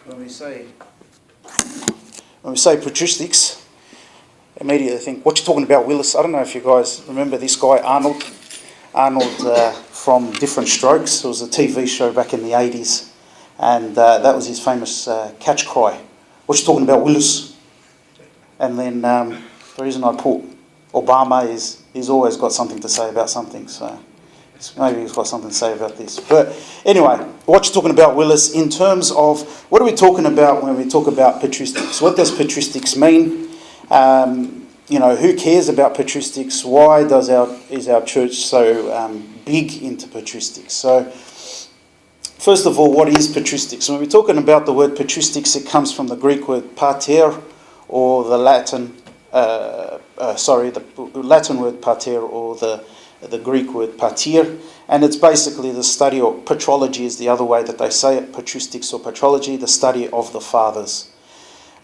when we say patristics, immediately think, what you talking about, Willis? I don't know if you guys remember this guy, Arnold from Different Strokes. It was a TV show back in the 80s, and that was his famous catch cry. What you talking about, Willis? And then the reason I put Obama is he's always got something to say about something, so maybe he's got something to say about this. But anyway, what you're talking about, Willis, in terms of what are we talking about when we talk about patristics? What does patristics mean? Who cares about patristics? Why is our church so big into patristics? So, first of all, what is patristics? When we're talking about the word patristics, it comes from the Greek word pater, or the Latin word pater, or the Greek word patir, and it's basically the study, or patrology is the other way that they say it, patristics or patrology, the study of the fathers.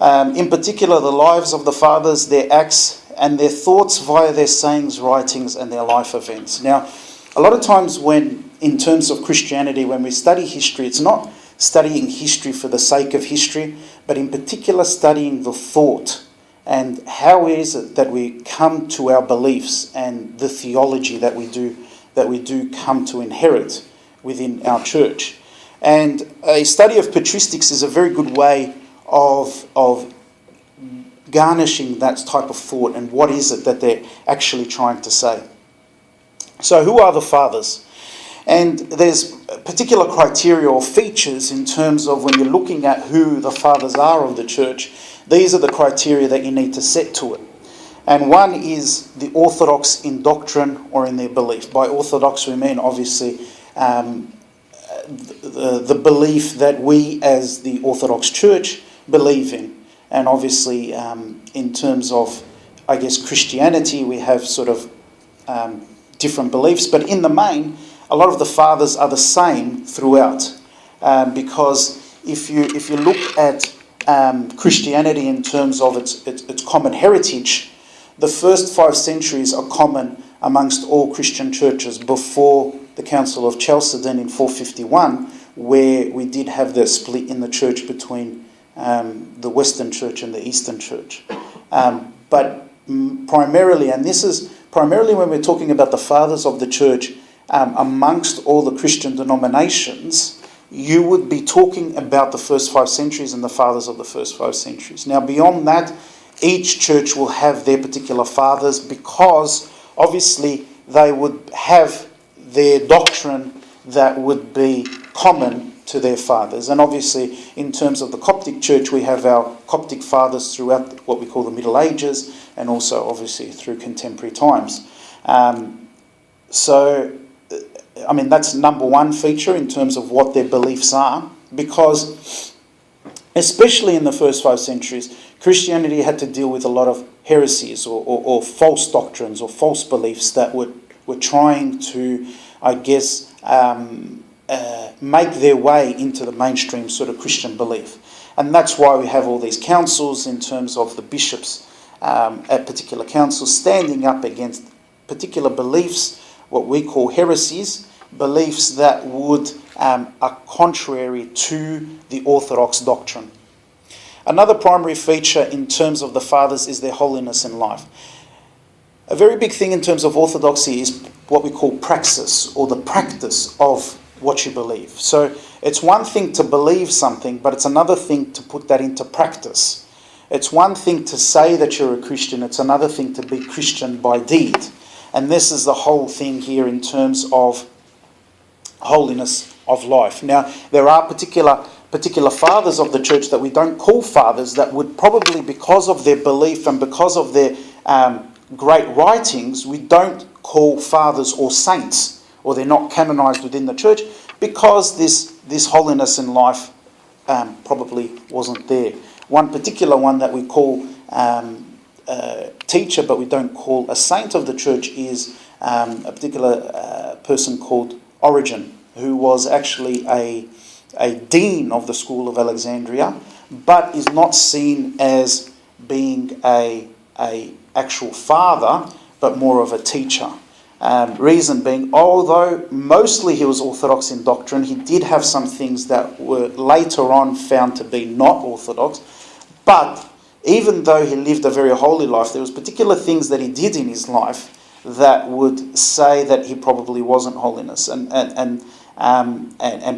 In particular, the lives of the fathers, their acts and their thoughts via their sayings, writings, and their life events. Now, a lot of times in terms of Christianity, when we study history, it's not studying history for the sake of history, but in particular studying the thought and how is it that we come to our beliefs and the theology that we do come to inherit within our church. And a study of patristics is a very good way of garnishing that type of thought and what is it that they're actually trying to say. So who are the fathers? And there's particular criteria or features in terms of when you're looking at who the fathers are of the church. These are the criteria that you need to set to it. And one is the orthodox in doctrine or in their belief. By orthodox we mean obviously the belief that we as the Orthodox Church believe in. And obviously in terms of, I guess, Christianity, we have sort of different beliefs. But in the main, a lot of the fathers are the same throughout. Because if you look at Christianity in terms of its common heritage, the first 5 centuries are common amongst all Christian churches before the Council of Chalcedon in 451, where we did have the split in the church between the Western Church and the Eastern Church. But primarily, and this is primarily when we're talking about the fathers of the church, amongst all the Christian denominations, you would be talking about the first 5 centuries and the fathers of the first 5 centuries. Now, beyond that, each church will have their particular fathers because obviously they would have their doctrine that would be common to their fathers. And obviously, in terms of the Coptic Church, we have our Coptic fathers throughout what we call the Middle Ages and also obviously through contemporary times. That's number one feature in terms of what their beliefs are, because especially in the first 5 centuries, Christianity had to deal with a lot of heresies or false doctrines or false beliefs that were trying to, I guess, make their way into the mainstream sort of Christian belief. And that's why we have all these councils in terms of the bishops at particular councils standing up against particular beliefs, what we call heresies, beliefs that are contrary to the Orthodox doctrine. Another primary feature in terms of the fathers is their holiness in life. A very big thing in terms of orthodoxy is what we call praxis, or the practice of what you believe. So it's one thing to believe something, but it's another thing to put that into practice. It's one thing to say that you're a Christian, it's another thing to be Christian by deed. And this is the whole thing here in terms of holiness of life. Now, there are particular fathers of the church that we don't call fathers that would probably, because of their belief and because of their great writings, we don't call fathers or saints, or they're not canonized within the church, because this holiness in life probably wasn't there. One particular one that we call teacher, but we don't call a saint of the church, is a particular person called Origen, who was actually a dean of the School of Alexandria, but is not seen as being a actual father, but more of a teacher. Reason being, although mostly he was Orthodox in doctrine, he did have some things that were later on found to be not Orthodox. But even though he lived a very holy life, there was particular things that he did in his life that would say that he probably wasn't holiness and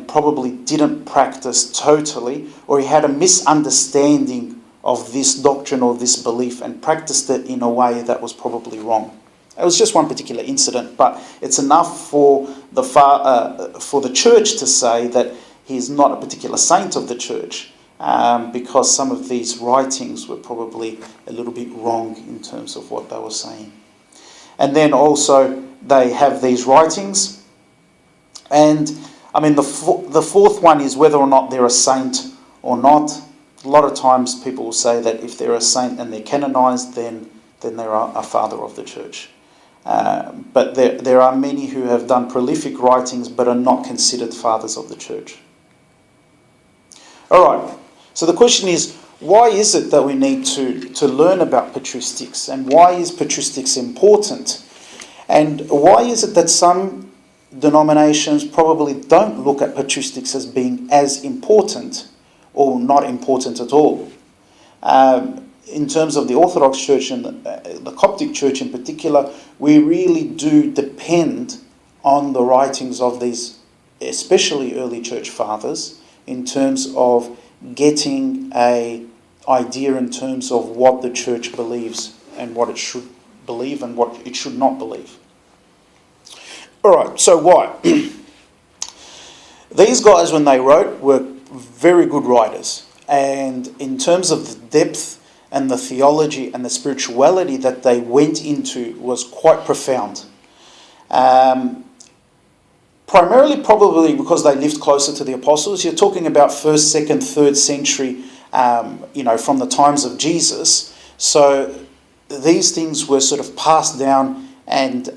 probably didn't practice totally, or he had a misunderstanding of this doctrine or this belief and practiced it in a way that was probably wrong. It was just one particular incident, but it's enough for the church to say that he's not a particular saint of the church, because some of these writings were probably a little bit wrong in terms of what they were saying. And then also they have these writings, and I mean the fourth one is whether or not they're a saint or not. A lot of times people will say that if they're a saint and they're canonized, then they're a father of the church. But there are many who have done prolific writings but are not considered fathers of the church. All right, so the question is, why is it that we need to learn about patristics, and why is patristics important? And why is it that some denominations probably don't look at patristics as being as important or not important at all? In terms of the Orthodox Church and the Coptic Church in particular, we really do depend on the writings of these, especially early church fathers, in terms of getting an idea in terms of what the church believes and what it should believe and what it should not believe. All right, so why? These guys, when they wrote, were very good writers. And in terms of the depth and the theology and the spirituality that they went into was quite profound. Primarily probably because they lived closer to the apostles. You're talking about 1st, 2nd, 3rd century, from the times of Jesus. So these things were sort of passed down and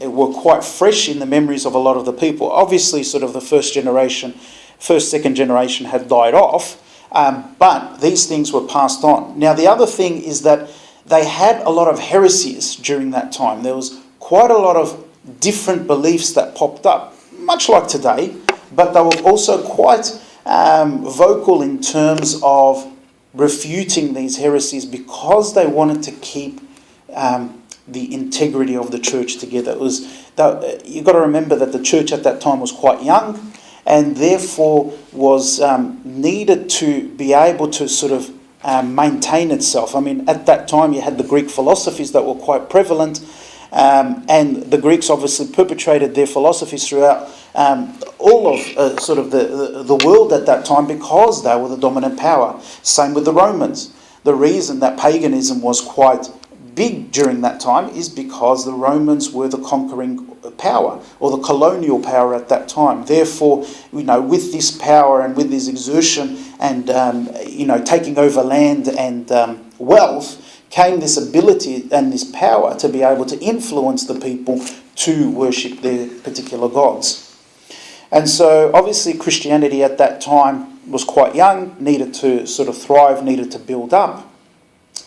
it were quite fresh in the memories of a lot of the people. Obviously, sort of the first, second generation had died off, but these things were passed on. Now, the other thing is that they had a lot of heresies during that time. There was quite a lot of different beliefs that popped up, much like today, but they were also quite vocal in terms of refuting these heresies because they wanted to keep the integrity of the church together. You've got to remember that the church at that time was quite young, and therefore was needed to be able to sort of maintain itself. I mean, at that time you had the Greek philosophies that were quite prevalent, and the Greeks obviously perpetrated their philosophies throughout all of the world at that time because they were the dominant power. Same with the Romans. The reason that paganism was quite big during that time is because the Romans were the conquering power or the colonial power at that time. Therefore, with this power and with this exertion and taking over land and wealth came this ability and this power to be able to influence the people to worship their particular gods. And so obviously Christianity at that time was quite young, needed to sort of thrive, needed to build up.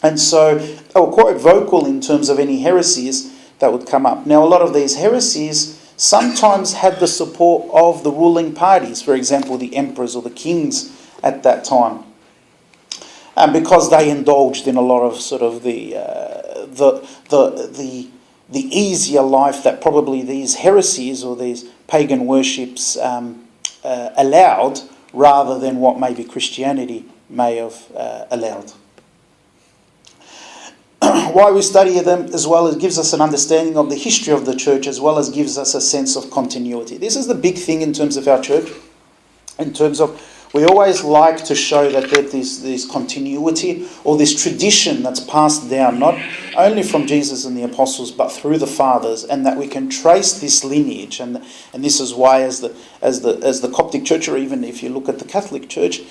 And so they were quite vocal in terms of any heresies that would come up. Now, a lot of these heresies sometimes had the support of the ruling parties, for example, the emperors or the kings at that time, because they indulged in a lot of sort of the easier life that probably these heresies or these pagan worships allowed, rather than what maybe Christianity may have allowed. Why we study them as well as gives us an understanding of the history of the church, as well as gives us a sense of continuity. This is the big thing in terms of our church, in terms of we always like to show that there's this continuity or this tradition that's passed down, not only from Jesus and the apostles, but through the fathers, and that we can trace this lineage. And this is why, as the Coptic Church, or even if you look at the Catholic Church,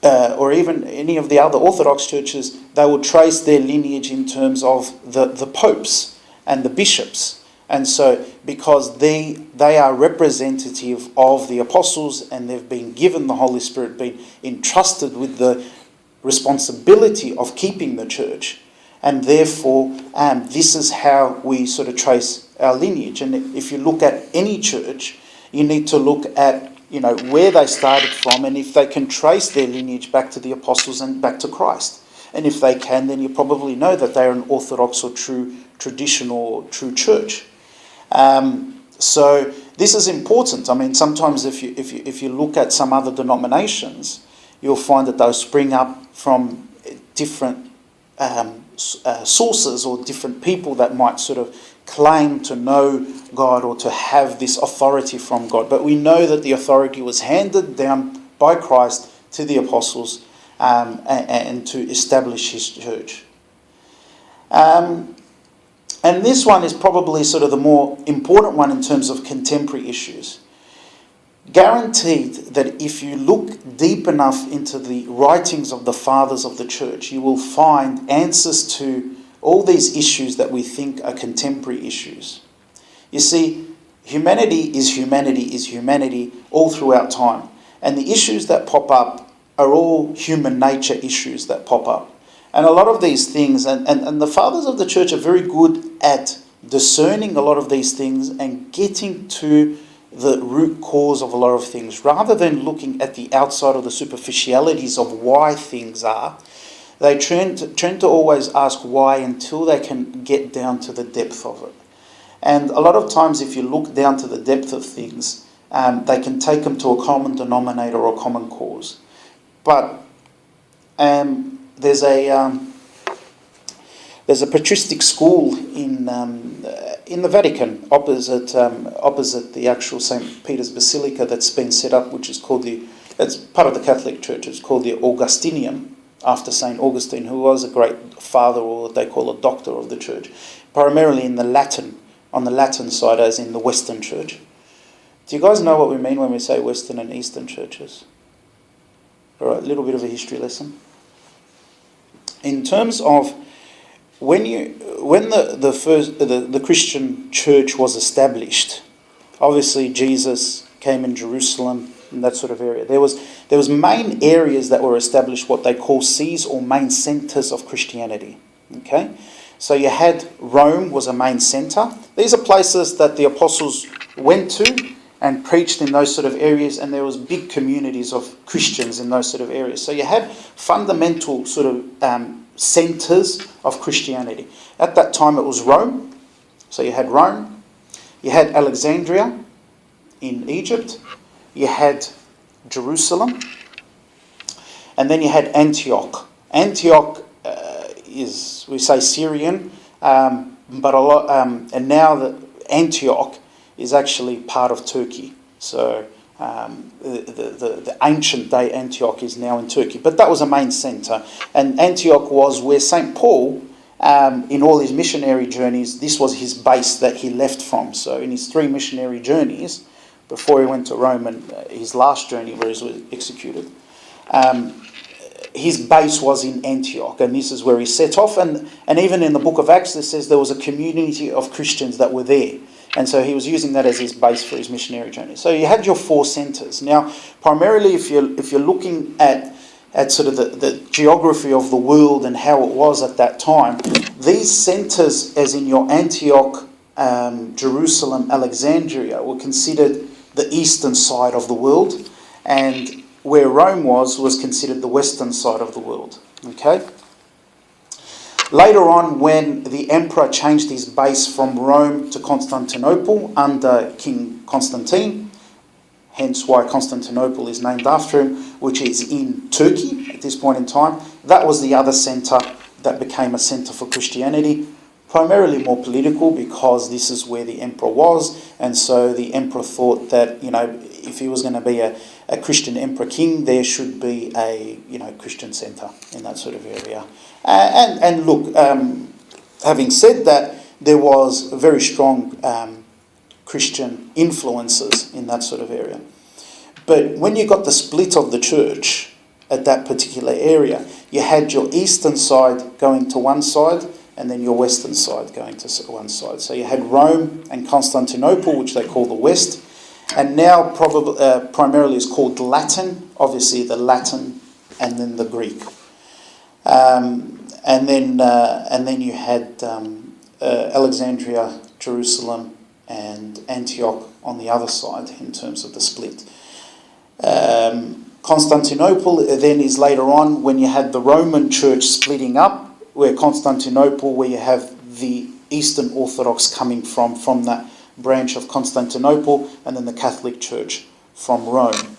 or even any of the other Orthodox churches, they will trace their lineage in terms of the popes and the bishops. And so, because they are representative of the apostles and they've been given the Holy Spirit, been entrusted with the responsibility of keeping the church, And therefore, this is how we sort of trace our lineage. And if you look at any church, you need to look at, where they started from, and if they can trace their lineage back to the apostles and back to Christ. And if they can, then you probably know that they're an Orthodox or true tradition or true church. So this is important. I mean, sometimes if you look at some other denominations, you'll find that they'll spring up from different sources or different people that might sort of claim to know God or to have this authority from God. But we know that the authority was handed down by Christ to the apostles and to establish his church. And this one is probably sort of the more important one in terms of contemporary issues. Guaranteed that if you look deep enough into the writings of the fathers of the church, you will find answers to all these issues that we think are contemporary issues. You see, humanity is humanity all throughout time. And the issues that pop up are all human nature issues that pop up. And a lot of these things, and the fathers of the church are very good at discerning a lot of these things and getting to the root cause of a lot of things, rather than looking at the outside or the superficialities of why things are. They tend to always ask why until they can get down to the depth of it. And a lot of times if you look down to the depth of things, they can take them to a common denominator or a common cause. But there's a patristic school in the Vatican, opposite the actual St. Peter's Basilica, that's been set up, which is called it's part of the Catholic Church. It's called the Augustinium, after St. Augustine, who was a great father, or what they call a doctor of the church, primarily on the Latin side, as in the Western Church. Do you guys know what we mean when we say Western and Eastern churches? All right, a little bit of a history lesson. In terms of when the Christian church was established, obviously Jesus came in Jerusalem, in that sort of area. There was main areas that were established, what they call sees or main centres of Christianity. Okay, so you had Rome was a main centre. These are places that the apostles went to and preached in those sort of areas, and there was big communities of Christians in those sort of areas. So you had fundamental sort of centres of Christianity. At that time it was Rome. So you had Rome, you had Alexandria in Egypt, you had Jerusalem, and then you had Antioch. Antioch is, we say Syrian, but a lot, and now that Antioch is actually part of Turkey. So the ancient day Antioch is now in Turkey. But that was a main centre. And Antioch was where St. Paul, in all his missionary journeys, this was his base that he left from. So in his 3 missionary journeys, before he went to Rome and his last journey where he was executed, his base was in Antioch, and this is where he set off. And even in the book of Acts, it says there was a community of Christians that were there. And so he was using that as his base for his missionary journey. So you had your 4 centres. Now, primarily, if you're looking at sort of the geography of the world and how it was at that time, these centres, as in your Antioch, Jerusalem, Alexandria, were considered the eastern side of the world, and where Rome was considered the western side of the world. Okay? Later on, when the emperor changed his base from Rome to Constantinople under King Constantine, hence why Constantinople is named after him, which is in Turkey at this point in time, that was the other centre that became a centre for Christianity, primarily more political, because this is where the emperor was, and so the emperor thought that, if he was going to be a Christian emperor king, there should be a Christian centre in that sort of area. And look, having said that, there was very strong Christian influences in that sort of area. But when you got the split of the church at that particular area, you had your eastern side going to one side, and then your western side going to one side. So you had Rome and Constantinople, which they call the West, and now primarily is called Latin, obviously the Latin and then the Greek. And and then you had Alexandria, Jerusalem, and Antioch on the other side in terms of the split. Constantinople then is later on when you had the Roman Church splitting up, where Constantinople, where you have the Eastern Orthodox coming from that branch of Constantinople, and then the Catholic Church from Rome.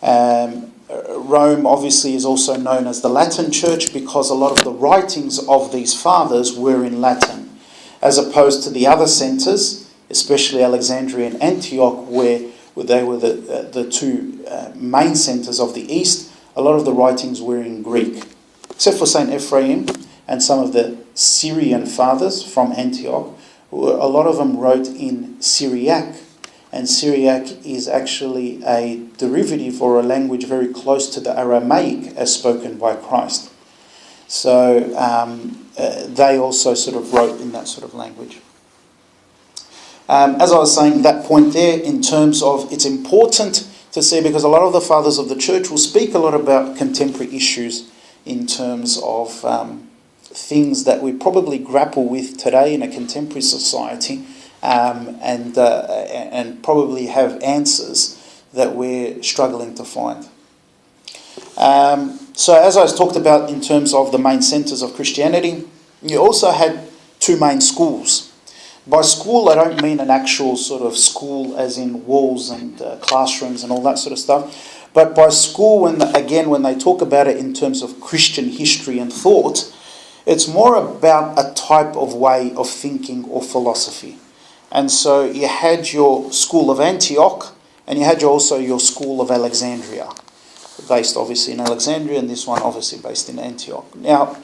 Rome obviously is also known as the Latin Church because a lot of the writings of these fathers were in Latin, as opposed to the other centres, especially Alexandria and Antioch, where they were the two main centres of the East. A lot of the writings were in Greek, except for St. Ephraim and some of the Syrian fathers from Antioch. A lot of them wrote in Syriac, and Syriac is actually a derivative or a language very close to the Aramaic as spoken by Christ. So they also sort of wrote in that sort of language. As I was saying, that point there, in terms of, it's important to see, because a lot of the fathers of the church will speak a lot about contemporary issues in terms of things that we probably grapple with today in a contemporary society, and probably have answers that we're struggling to find. So as I talked about in terms of the main centres of Christianity, you also had two main schools. By school, I don't mean an actual sort of school as in walls and classrooms and all that sort of stuff. But by school, when they talk about it in terms of Christian history and thought, it's more about a type of way of thinking or philosophy. And so you had your school of Antioch, and you had also your school of Alexandria, based obviously in Alexandria, and this one obviously based in Antioch. Now,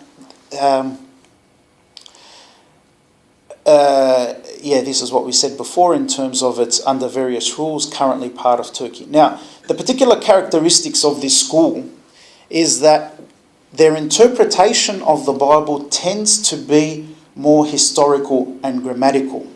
this is what we said before in terms of it's under various rules, currently part of Turkey. Now, the particular characteristics of this school is that their interpretation of the Bible tends to be more historical and grammatical.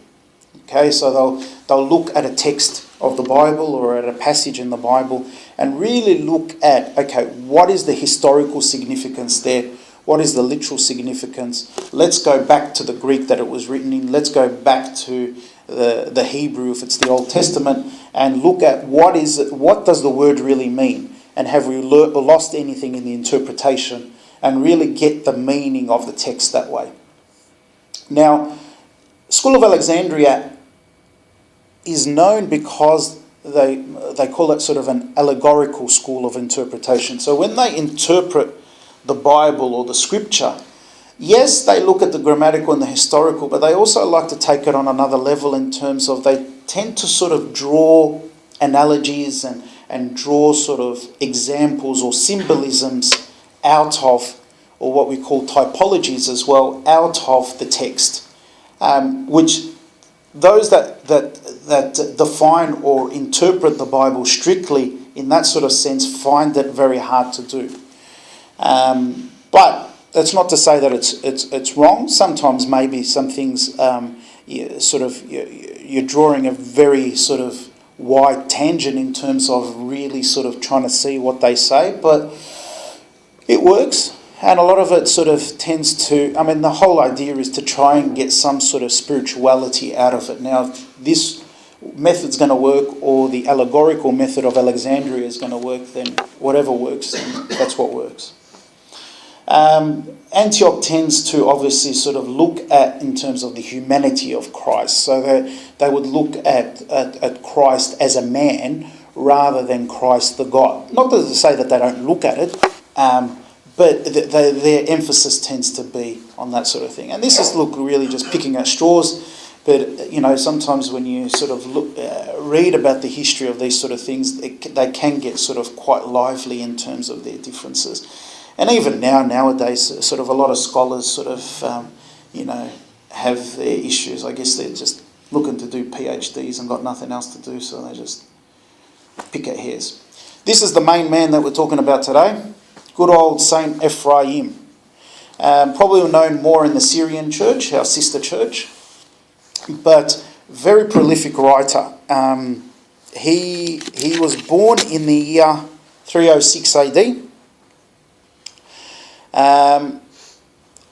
Okay, so they'll look at a text of the Bible or at a passage in the Bible and really look at, okay, what is the historical significance there? What is the literal significance? Let's go back to the Greek that it was written in. Let's go back to the Hebrew, if it's the Old Testament, and look at what does the word really mean? And have we lost anything in the interpretation? And really get the meaning of the text that way. Now, School of Alexandria is known because they call it sort of an allegorical school of interpretation. So when they interpret the Bible or the Scripture, yes, they look at the grammatical and the historical, but they also like to take it on another level in terms of they tend to sort of draw analogies and draw sort of examples or symbolisms out of, or what we call typologies as well, out of the text, which those that define or interpret the Bible strictly in that sort of sense find it very hard to do. But that's not to say that it's wrong. Sometimes maybe some things you're drawing a very sort of wide tangent in terms of really sort of trying to see what they say, but it works. And a lot of it sort of tends to, the whole idea is to try and get some sort of spirituality out of it. Now, if this method's going to work, or the allegorical method of Alexandria is going to work, then whatever works, then that's what works. Antioch tends to obviously sort of look at in terms of the humanity of Christ. So they would look at Christ as a man rather than Christ the God. Not to say that they don't look at it, but their emphasis tends to be on that sort of thing. And this is really just picking at straws. But sometimes when you sort of read about the history of these sort of things, they can get sort of quite lively in terms of their differences. And even nowadays, sort of a lot of scholars sort of, have their issues. I guess they're just looking to do PhDs and got nothing else to do, so they just pick at hairs. This is the main man that we're talking about today. Good old St. Ephraim. Probably known more in the Syrian church, our sister church, but very prolific writer. He was born in the year 306 AD.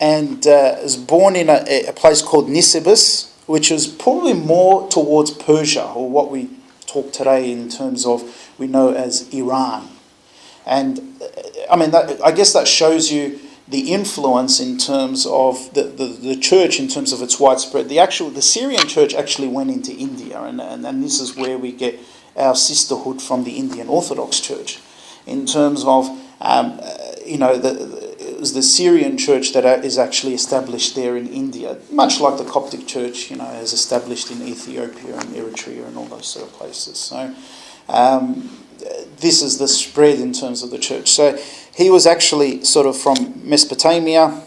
and was born in a place called Nisibis, which was probably more towards Persia, or what we talk today in terms of, we know as Iran. And I guess that shows you the influence in terms of the church, in terms of its widespread. The Syrian church actually went into India, and this is where we get our sisterhood from the Indian Orthodox Church, in terms of it was the Syrian church that is actually established there in India, much like the Coptic church, is established in Ethiopia and Eritrea and all those sort of places. So this is the spread in terms of the church. So he was actually sort of from Mesopotamia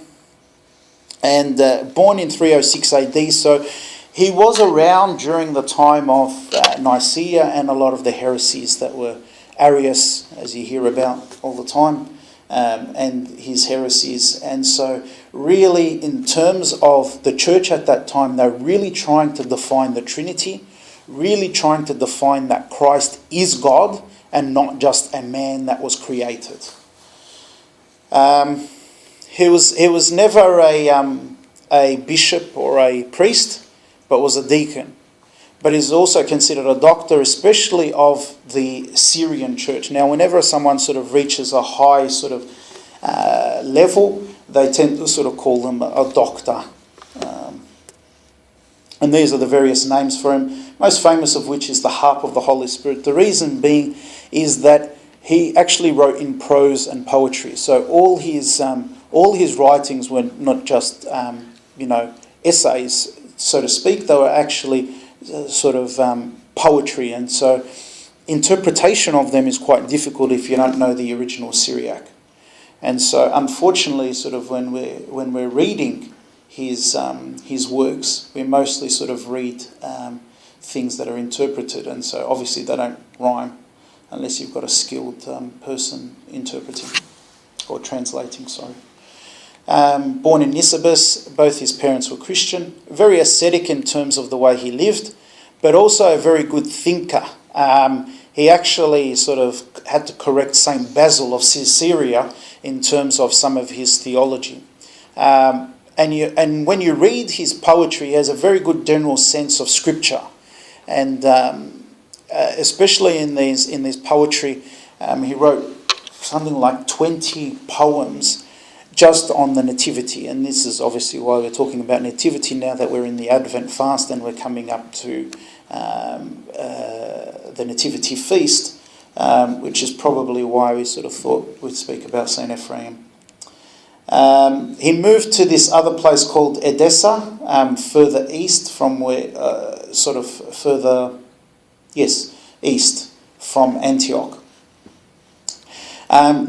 and born in 306 AD. So he was around during the time of Nicaea and a lot of the heresies that were Arius, as you hear about all the time, and his heresies. And so really, in terms of the church at that time, they're really trying to define the Trinity, really trying to define that Christ is God and not just a man that was created. He was never a bishop or a priest, but was a deacon. But he's also considered a doctor, especially of the Syrian church. Now, whenever someone sort of reaches a high sort of level, they tend to sort of call them a doctor. And these are the various names for him, most famous of which is the harp of the Holy Spirit. The reason being is that he actually wrote in prose and poetry. So all his writings were not just essays, so to speak. They were actually sort of poetry, and so interpretation of them is quite difficult if you don't know the original Syriac. And so, unfortunately, sort of when we're reading his works, we mostly sort of read things that are interpreted, and so obviously they don't rhyme unless you've got a skilled person interpreting or translating. Sorry. Born in Nisibis, both his parents were Christian, very ascetic in terms of the way he lived, but also a very good thinker. He actually sort of had to correct St. Basil of Caesarea in terms of some of his theology. And when you read his poetry, he has a very good general sense of Scripture. And especially in these poetry, he wrote something like 20 poems just on the Nativity. And this is obviously why we're talking about Nativity now that we're in the Advent fast and we're coming up to the Nativity feast, which is probably why we sort of thought we'd speak about St. Ephraim. He moved to this other place called Edessa, further east from where, east from Antioch.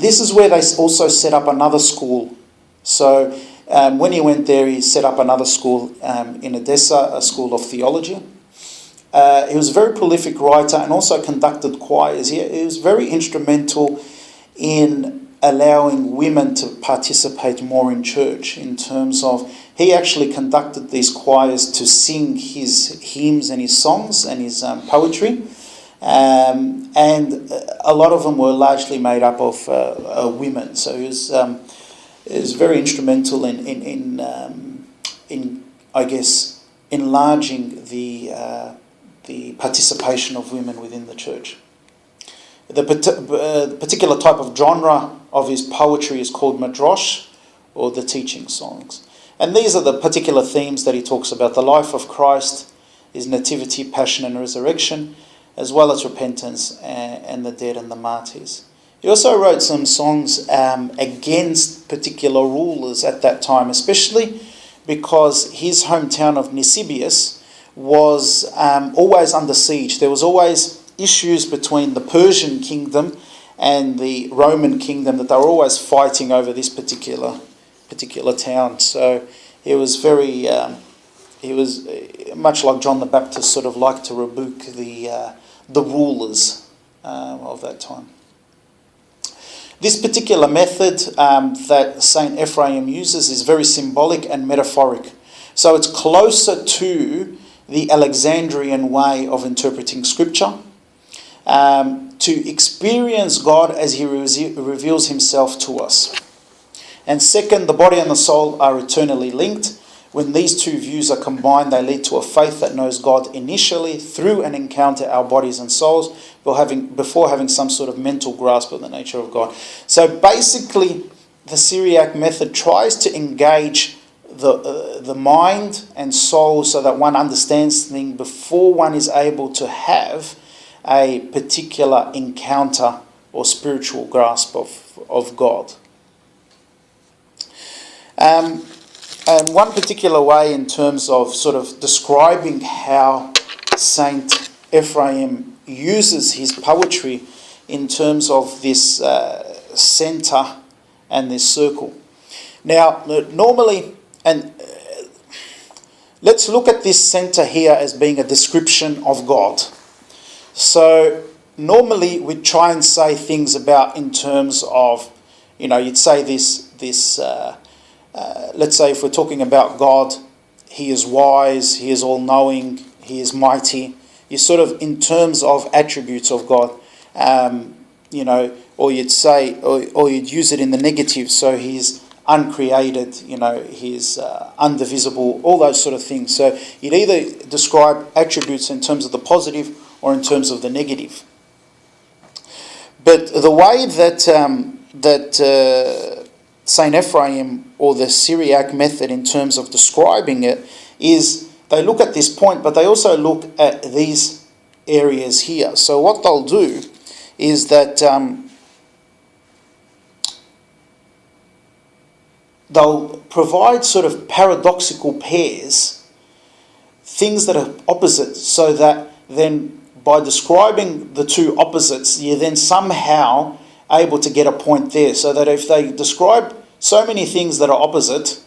This is where they also set up another school. So when he went there, he set up another school in Edessa, a school of theology. He was a very prolific writer and also conducted choirs. He was very instrumental in allowing women to participate more in church, in terms of he actually conducted these choirs to sing his hymns and his songs and his poetry. And a lot of them were largely made up of women. So he was very instrumental in I guess, enlarging the participation of women within the church. The particular type of genre of his poetry is called madrosh, or the teaching songs. And these are the particular themes that he talks about: the life of Christ, his nativity, passion and resurrection, as well as repentance and the dead and the martyrs. He also wrote some songs against particular rulers at that time, especially because his hometown of Nisibis was always under siege. There was always issues between the Persian kingdom and the Roman kingdom, that they were always fighting over this particular town. So he was very, he was much like John the Baptist, sort of like to rebuke the rulers of that time. This particular method that St. Ephraim uses is very symbolic and metaphoric. So it's closer to the Alexandrian way of interpreting Scripture, to experience God as he reveals himself to us. And second, the body and the soul are eternally linked. When these two views are combined, they lead to a faith that knows God initially through an encounter our bodies and souls before having some sort of mental grasp of the nature of God. So basically, the Syriac method tries to engage the mind and soul so that one understands things before one is able to have a particular encounter or spiritual grasp of God. And one particular way in terms of sort of describing how St. Ephraim uses his poetry in terms of this centre and this circle. Now, normally, let's look at this centre here as being a description of God. So normally we try and say things about in terms of, you'd say let's say if we're talking about God, he is wise, he is all-knowing, he is mighty. You sort of, in terms of attributes of God, or you'd say, or you'd use it in the negative, so he's uncreated, he's undivisible, all those sort of things. So you'd either describe attributes in terms of the positive or in terms of the negative. But the way that St. Ephraim, or the Syriac method in terms of describing it, is they look at this point, but they also look at these areas here. So what they'll do is that they'll provide sort of paradoxical pairs, things that are opposite, so that then by describing the two opposites, you're then somehow able to get a point there. So that if they describe so many things that are opposite,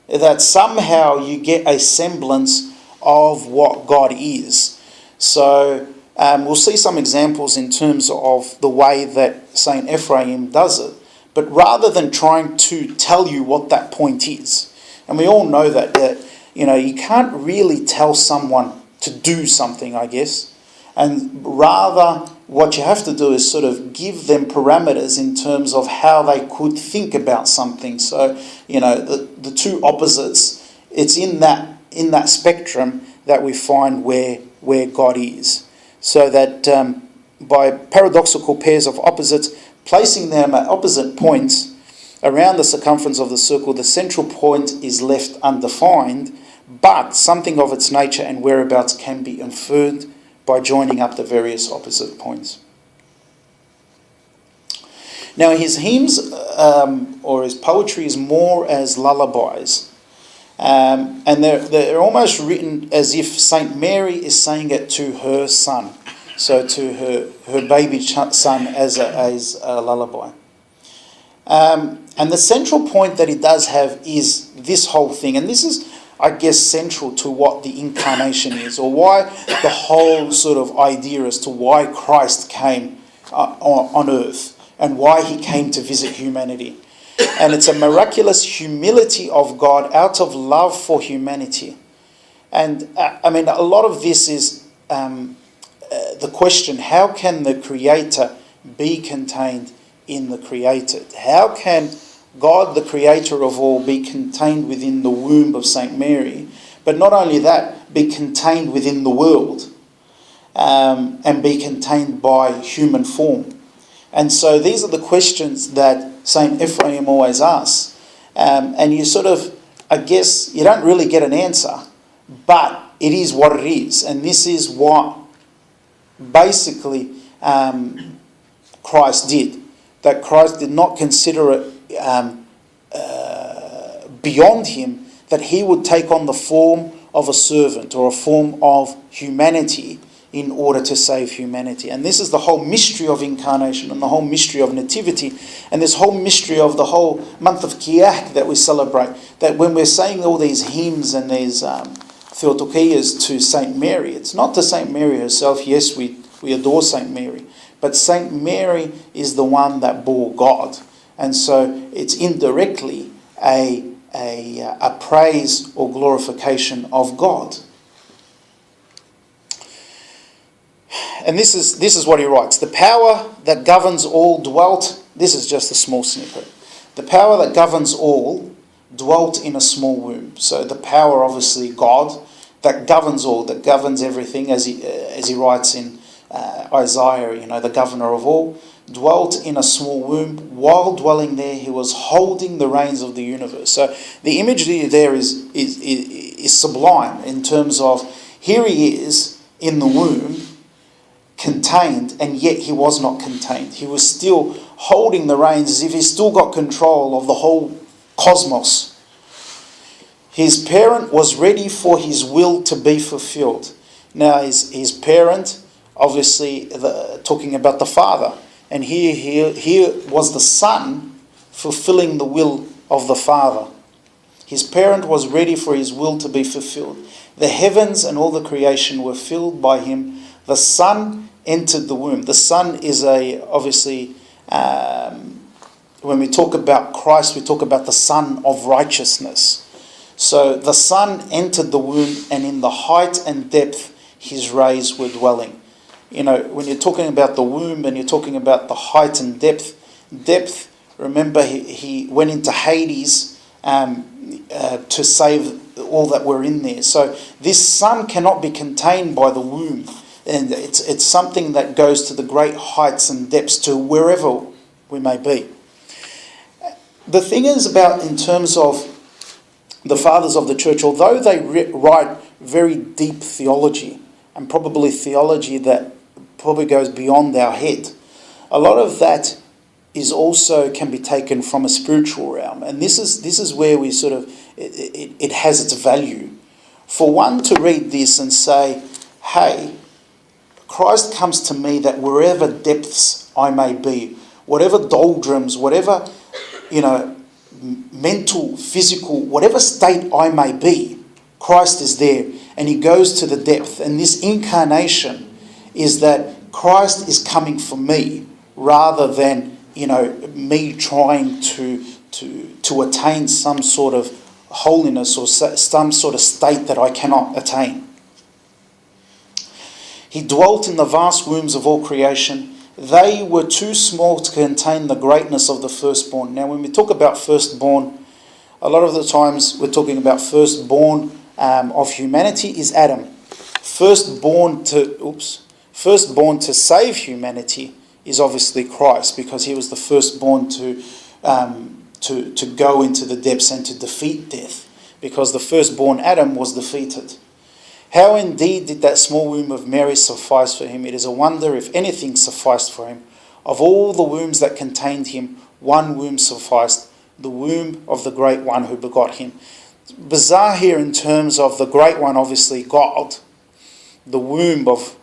that somehow you get a semblance of what God is. So we'll see some examples in terms of the way that St. Ephraim does it. But rather than trying to tell you what that point is, and we all know that you can't really tell someone to do something, I guess, and rather what you have to do is sort of give them parameters in terms of how they could think about something. So, the two opposites, it's in that spectrum that we find where God is. So that by paradoxical pairs of opposites, placing them at opposite points around the circumference of the circle, the central point is left undefined, but something of its nature and whereabouts can be inferred by joining up the various opposite points. Now his hymns or his poetry is more as lullabies, and they're almost written as if Saint Mary is saying it to her son, so to her baby son as a lullaby. And the central point that it does have is this whole thing, and this is, I guess, central to what the incarnation is, or why the whole sort of idea as to why Christ came on earth and why he came to visit humanity. And it's a miraculous humility of God out of love for humanity. And a lot of this is the question, how can the Creator be contained in the created? How can God, the creator of all, be contained within the womb of St. Mary, but not only that, be contained within the world and be contained by human form? And so these are the questions that St. Ephraim always asks. And you sort of, I guess, you don't really get an answer, but it is what it is. And this is what basically Christ did. That Christ did not consider it beyond him that he would take on the form of a servant or a form of humanity in order to save humanity. And this is the whole mystery of incarnation and the whole mystery of nativity and this whole mystery of the whole month of Kiah that we celebrate. That when we're saying all these hymns and these Theotokiyas to St. Mary, it's not to St. Mary herself. Yes, we adore St. Mary, but St. Mary is the one that bore God. And so it's indirectly a praise or glorification of God. And this is what he writes. The power that governs all dwelt, this is just a small snippet. The power that governs all dwelt in a small womb. So the power, obviously, God, that governs all, that governs everything, as he writes in Isaiah, the governor of all, dwelt in a small womb. While dwelling there, he was holding the reins of the universe. So the imagery there is sublime in terms of, here he is in the womb, contained, and yet he was not contained. He was still holding the reins as if he still got control of the whole cosmos. His parent was ready for his will to be fulfilled. Now, his parent, obviously, talking about the Father, and here was the Son fulfilling the will of the Father. His parent was ready for his will to be fulfilled. The heavens and all the creation were filled by him. The Son entered the womb. The Son is obviously, when we talk about Christ, we talk about the Son of righteousness. So the Son entered the womb, and in the height and depth his rays were dwelling. When you're talking about the womb and you're talking about the height and depth, remember he went into Hades to save all that were in there. So this Son cannot be contained by the womb. And it's something that goes to the great heights and depths, to wherever we may be. The thing is about, in terms of the fathers of the church, although they write very deep theology, and probably theology that probably goes beyond our head, a lot of that is also can be taken from a spiritual realm. And this is where we sort of, it has its value. For one to read this and say, hey, Christ comes to me that wherever depths I may be, whatever doldrums, whatever, mental, physical, whatever state I may be, Christ is there, and he goes to the depth. And this incarnation is that Christ is coming for me, rather than me trying to attain some sort of holiness or some sort of state that I cannot attain. He dwelt in the vast wombs of all creation. They were too small to contain the greatness of the firstborn. Now, when we talk about firstborn, a lot of the times we're talking about firstborn of humanity is Adam. Firstborn to save humanity is obviously Christ, because he was the firstborn to go into the depths and to defeat death, because the firstborn Adam was defeated. How indeed did that small womb of Mary suffice for him? It is a wonder if anything sufficed for him. Of all the wombs that contained him, one womb sufficed, the womb of the Great One who begot him. Bizarre here in terms of the Great One, obviously God. The womb of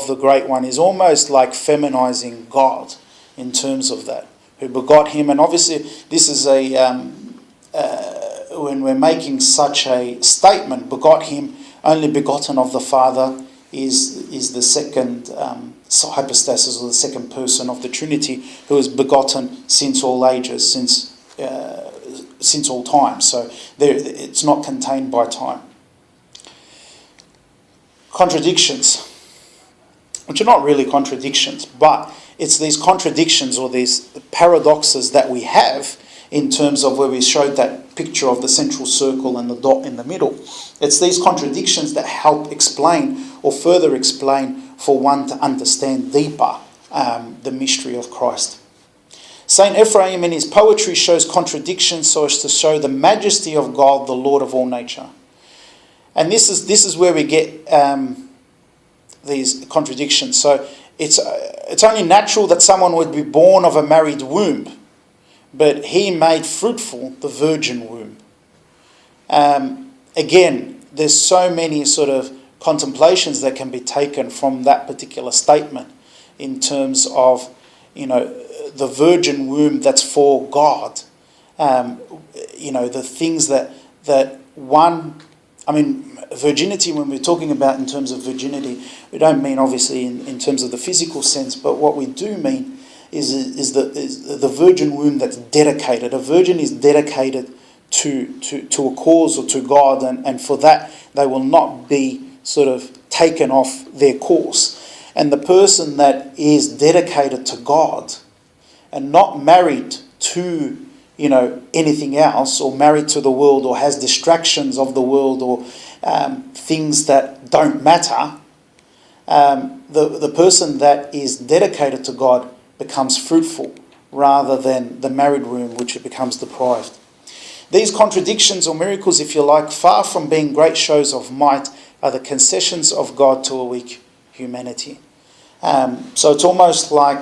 the Great One is almost like feminizing God in terms of that, who begot him. And obviously this is when we're making such a statement, begot him, only begotten of the Father, is the second hypostasis, or the second person of the Trinity, who is begotten since all ages, since all time. So it's not contained by time. Contradictions, which are not really contradictions, but it's these contradictions or these paradoxes that we have in terms of where we showed that picture of the central circle and the dot in the middle. It's these contradictions that help explain or further explain for one to understand deeper the mystery of Christ. St. Ephraim in his poetry shows contradictions so as to show the majesty of God, the Lord of all nature. And this is where we get these contradictions. So it's only natural that someone would be born of a married womb, but he made fruitful the virgin womb. Again, there's so many sort of contemplations that can be taken from that particular statement in terms of, the virgin womb that's for God. The things that one... virginity, when we're talking about in terms of virginity, we don't mean obviously in terms of the physical sense, but what we do mean is the virgin womb that's dedicated. A virgin is dedicated to a cause or to God, and for that they will not be sort of taken off their course. And the person that is dedicated to God and not married to anything else, or married to the world, or has distractions of the world, or things that don't matter, the person that is dedicated to God becomes fruitful, rather than the married room, which it becomes deprived. These contradictions or miracles, if you like, far from being great shows of might, are the concessions of God to a weak humanity. So it's almost like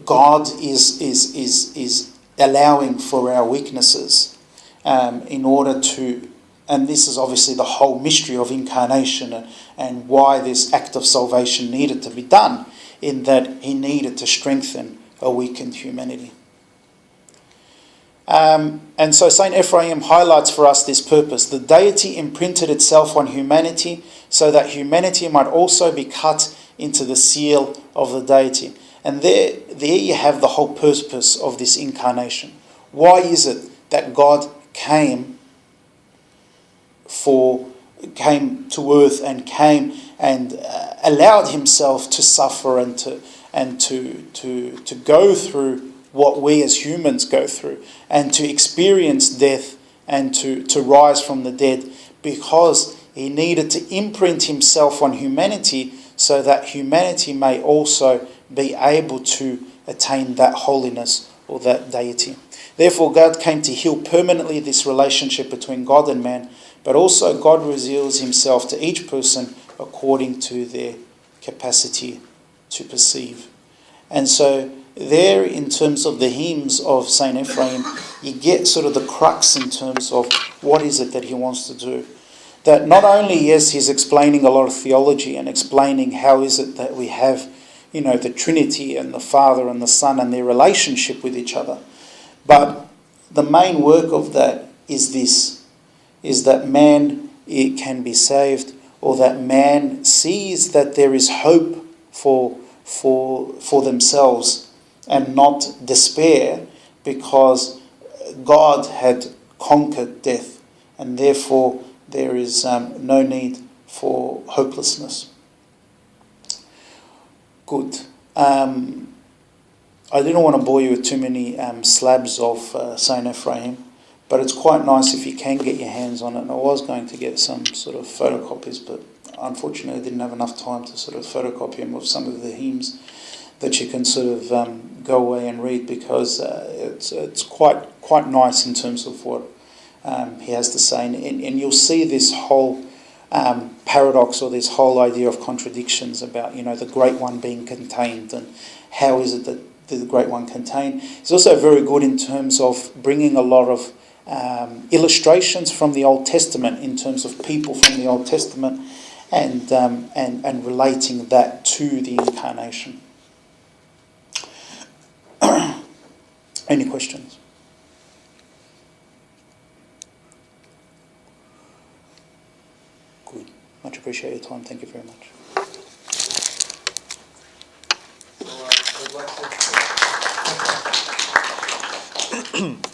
God is allowing for our weaknesses in order to, and this is obviously the whole mystery of incarnation and why this act of salvation needed to be done, in that he needed to strengthen a weakened humanity. And so St. Ephraim highlights for us this purpose. The deity imprinted itself on humanity so that humanity might also be cut into the seal of the deity. And there you have the whole purpose of this incarnation. Why is it that God came to earth and came and allowed himself to suffer and to go through what we as humans go through, and to experience death and to rise from the dead? Because he needed to imprint himself on humanity so that humanity may also be able to attain that holiness or that deity. Therefore, God came to heal permanently this relationship between God and man, but also God reveals himself to each person according to their capacity to perceive. And so there, in terms of the hymns of St. Ephraim, you get sort of the crux in terms of what is it that he wants to do. That not only, yes, he's explaining a lot of theology and explaining how is it that we have, the Trinity and the Father and the Son and their relationship with each other. But the main work of that is that man can be saved, or that man sees that there is hope for themselves and not despair, because God had conquered death, and therefore there is no need for hopelessness. Good. I didn't want to bore you with too many slabs of St. Ephraim, but it's quite nice if you can get your hands on it. And I was going to get some sort of photocopies, but unfortunately I didn't have enough time to sort of photocopy them of some of the hymns that you can sort of go away and read, because it's quite nice in terms of what he has to say. And you'll see this whole paradox, or this whole idea of contradictions about, the Great One being contained, and how is it that the Great One contained. It's also very good in terms of bringing a lot of illustrations from the Old Testament, in terms of people from the Old Testament, and relating that to the incarnation. Any questions? Good. Much appreciate your time. Thank you very much. Well, I'd like to